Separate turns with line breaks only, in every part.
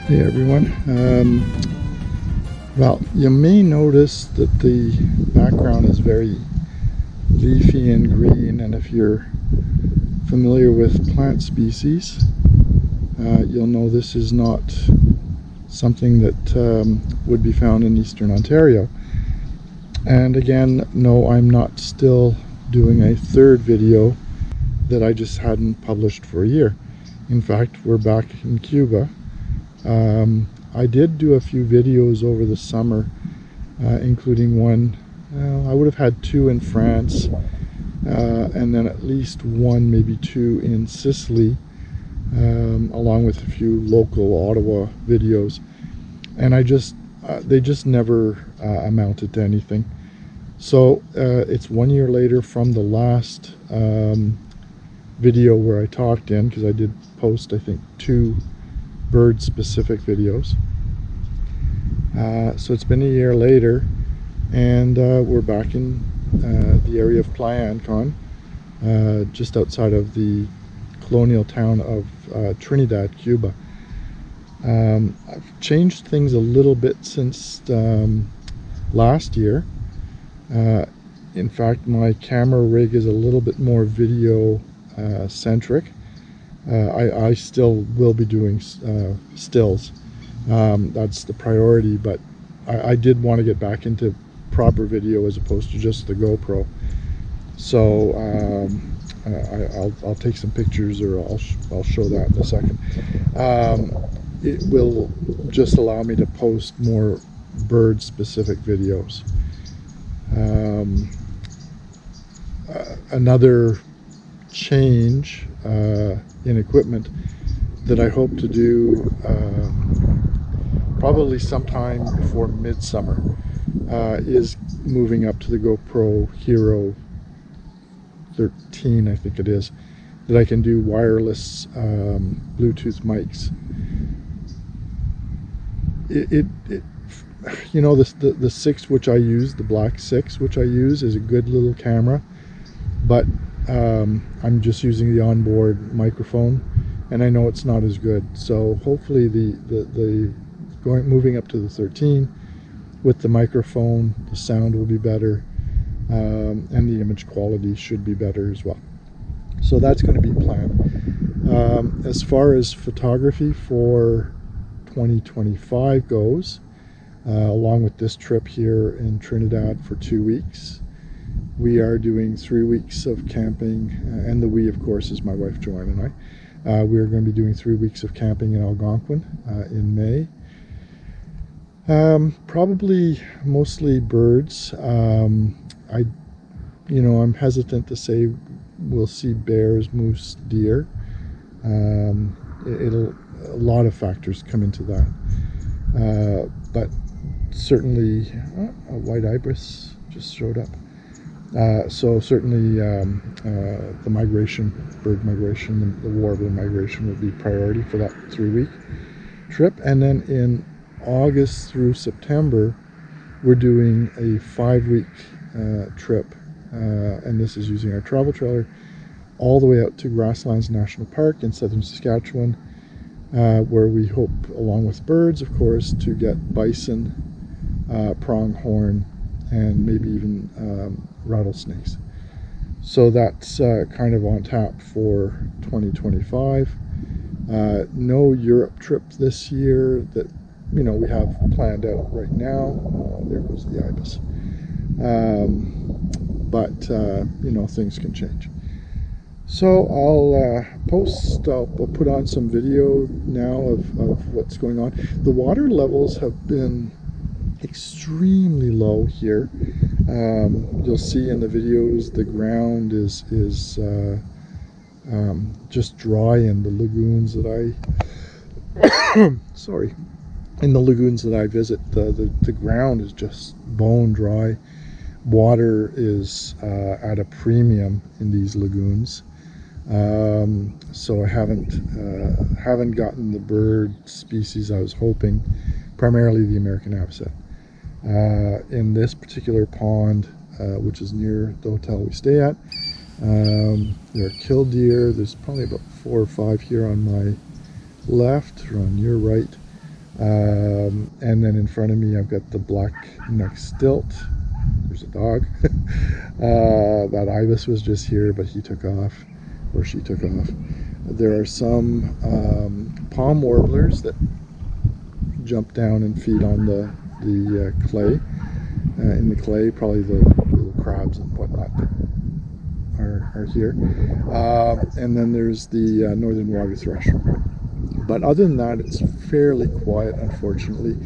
Hey everyone. Well, you may notice that the background is very leafy and green, and if you're familiar with plant species, you'll know this is not something that would be found in Eastern Ontario. And again, no, I'm not still doing a third video that I just hadn't published for a year. In fact, we're back in Cuba. I did do a few videos over the summer, including one, I would have had two in France, and then at least one, maybe two in Sicily, along with a few local Ottawa videos. And they just never amounted to anything. So it's 1 year later from the last video where I talked in, because I did post, I think, two bird specific videos. So it's been a year later, and we're back in the area of Playa Ancon, just outside of the colonial town of Trinidad, Cuba. I've changed things a little bit since last year. In fact, my camera rig is a little bit more video centric. I still will be doing stills. That's the priority, but I did want to get back into proper video as opposed to just the GoPro. So I'll take some pictures, or I'll show that in a second. It will just allow me to post more bird specific videos. Another change in equipment that I hope to do probably sometime before midsummer is moving up to the GoPro Hero 13, I think it is, that I can do wireless Bluetooth mics. You know, the 6 which I use, the black 6 which I use, is a good little camera, but I'm just using the onboard microphone, and I know it's not as good. So hopefully moving up to the 13 with the microphone, the sound will be better, and the image quality should be better as well. So that's going to be planned. As far as photography for 2025 goes, along with this trip here in Trinidad for 2 weeks, we are doing 3 weeks of camping, and the we, of course, is my wife Joanne and I. We are going to be doing 3 weeks of camping in Algonquin in May. Probably mostly birds. I'm hesitant to say we'll see bears, moose, deer. A lot of factors come into that, but certainly a white ibis just showed up. So certainly the migration, bird migration, the warbler migration will be priority for that 3-week trip. And then in August through September, we're doing a 5-week trip, and this is using our travel trailer, all the way out to Grasslands National Park in southern Saskatchewan, where we hope, along with birds, of course, to get bison, pronghorn, and maybe even rattlesnakes. So that's kind of on tap for 2025. No Europe trip this year that we have planned out right now. There goes the ibis. But things can change. So I'll put on some video now of what's going on. The water levels have been extremely low here. You'll see in the videos the ground is just dry in the lagoons that sorry, in the lagoons that I visit. The ground is just bone dry. Water is at a premium in these lagoons. So I haven't gotten the bird species I was hoping, primarily the American Aves. In this particular pond, which is near the hotel we stay at, there are killdeer. There's probably about 4 or 5 here on my left, or on your right. And then in front of me I've got the black-necked stilt. There's a dog. That Aves was just here, but he took off, or she took off. There are some palm warblers that jump down and feed on the clay. In the clay, probably the little crabs and whatnot are here. And then there's the northern water thrush. But other than that, it's fairly quiet, unfortunately.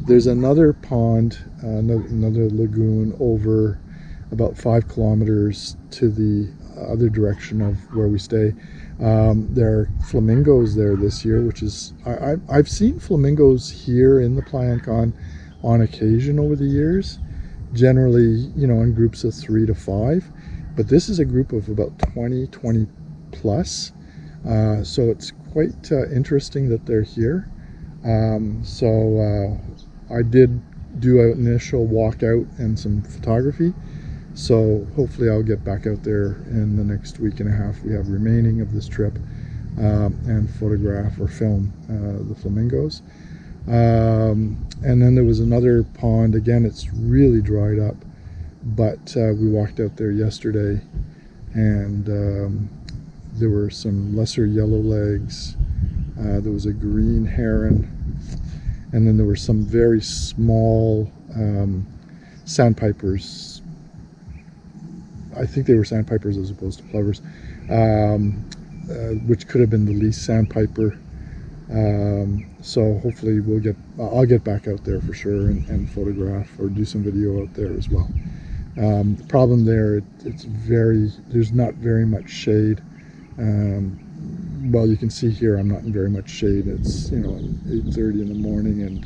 There's another pond, another lagoon over about 5 kilometers to the other direction of where we stay. There are flamingos there this year, which is, I've seen flamingos here in the Ancon on occasion over the years, generally, you know, in groups of 3 to 5. But this is a group of about 20 plus. So it's quite interesting that they're here. I did do an initial walkout and some photography, so hopefully I'll get back out there in the next week and a half we have remaining of this trip, and photograph or film the flamingos. And then there was another pond. Again, it's really dried up, but we walked out there yesterday, and there were some lesser yellowlegs. There was a green heron, and then there were some very small sandpipers. I think they were sandpipers as opposed to plovers, which could have been the least sandpiper. So hopefully I'll get back out there for sure and photograph or do some video out there as well. The problem there, there's not very much shade. Well, you can see here I'm not in very much shade. It's, you know, 8:30 in the morning and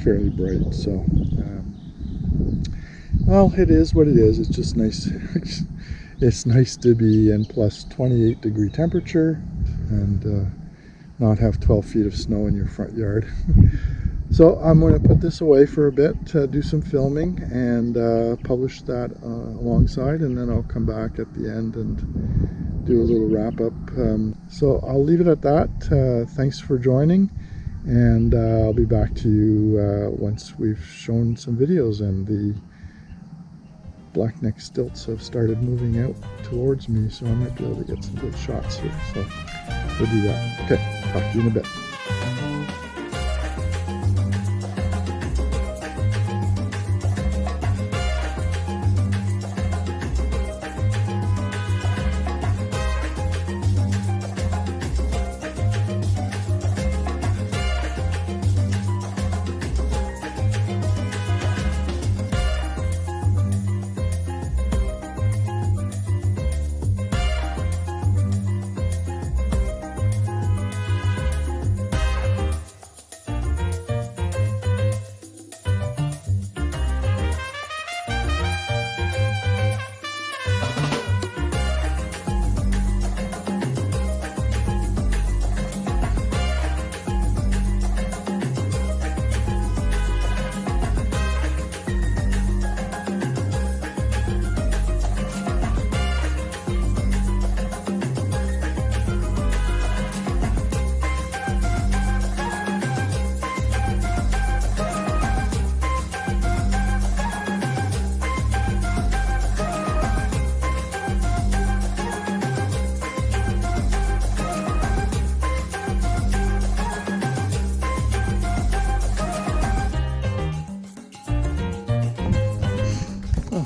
fairly bright. So, well, it is what it is. It's just nice. It's nice to be in plus 28 degree temperature and not have 12 feet of snow in your front yard. So I'm going to put this away for a bit, do some filming, and publish that alongside, and then I'll come back at the end and do a little wrap up. So I'll leave it at that. Thanks for joining, and I'll be back to you once we've shown some videos and the black-necked stilts have started moving out towards me, so I might be able to get some good shots here. So we'll do that. Okay, talk to you in a bit.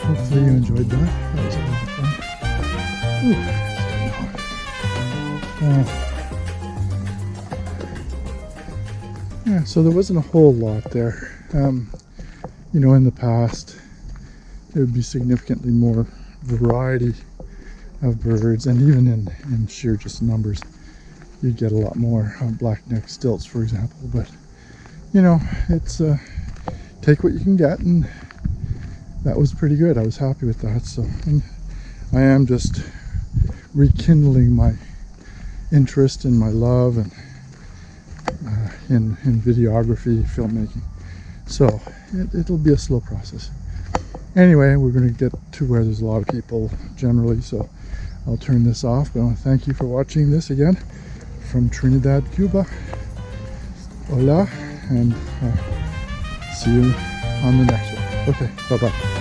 Hopefully you enjoyed that. That was a lot of fun. Ooh, yeah, so there wasn't a whole lot there. You know, in the past, there would be significantly more variety of birds, and even in sheer just numbers, you'd get a lot more black-necked stilts, for example. But, you know, it's take what you can get, and that was pretty good. I was happy with that. So I am just rekindling my interest and my love and in videography, filmmaking. So it'll be a slow process. Anyway, we're going to get to where there's a lot of people generally, so I'll turn this off. But I want to thank you for watching this again from Trinidad, Cuba. hola, and see you on the next one. Okay, bye-bye.